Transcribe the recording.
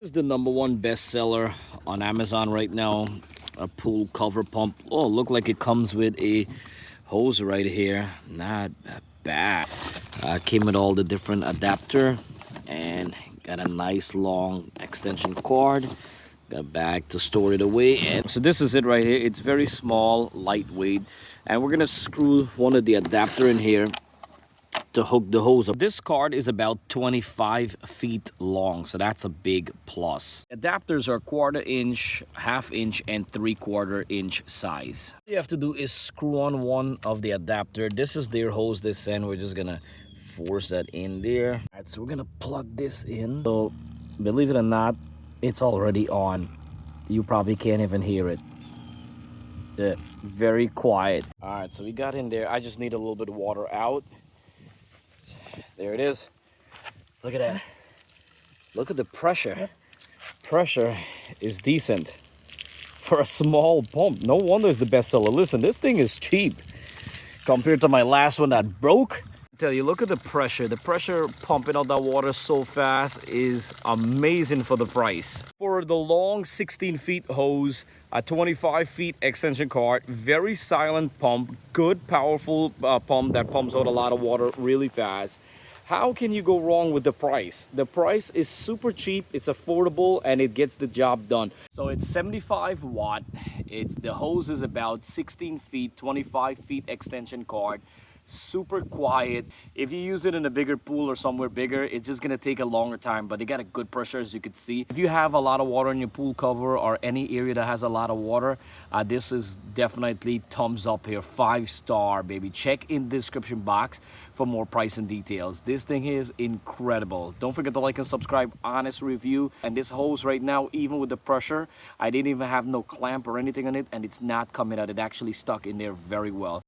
This is the #1 bestseller on Amazon right now. A pool cover pump. Oh, look like it comes with a hose right here. Not bad. Came with all the different adapter and got a nice long extension cord. Got a bag to store it away. And so this is it right here. It's very small, lightweight, and we're gonna screw one of the adapter in here to hook the hose up. This card is about 25 feet long, so that's a big plus. Adapters are 1/4 inch, 1/2 inch, and 3/4 inch size. All you have to do is screw on one of the adapter. This is their hose this end. We're just gonna force that in there. All right, so we're gonna plug this in. So believe it or not, it's already on. You probably can't even hear it. Very quiet. All right, so we got in there. I just need a little bit of water out. There it is. Look at that. Look at the pressure. Pressure is decent for a small pump. No wonder it's the bestseller. Listen, this thing is cheap compared to my last one that broke. I tell you, look at the pressure. The pressure pumping out that water so fast is amazing for the price. For the long 16 feet hose, a 25 feet extension cord, very silent pump, good powerful pump that pumps out a lot of water really fast. How can you go wrong with the price? The price is super cheap, it's affordable, and it gets the job done. So it's 75 watt. The hose is about 16 feet, 25 feet extension cord. Super quiet. If you use it in a bigger pool or somewhere bigger, it's just gonna take a longer time, but they got a good pressure, as you can see. If you have a lot of water in your pool cover or any area that has a lot of water, this is definitely thumbs up here. 5-star, baby. Check in the description box for more price and details. This thing is incredible. Don't forget to like and subscribe. Honest review. And this hose right now, even with the pressure, I didn't even have no clamp or anything on it, and it's not coming out. It actually stuck in there very well.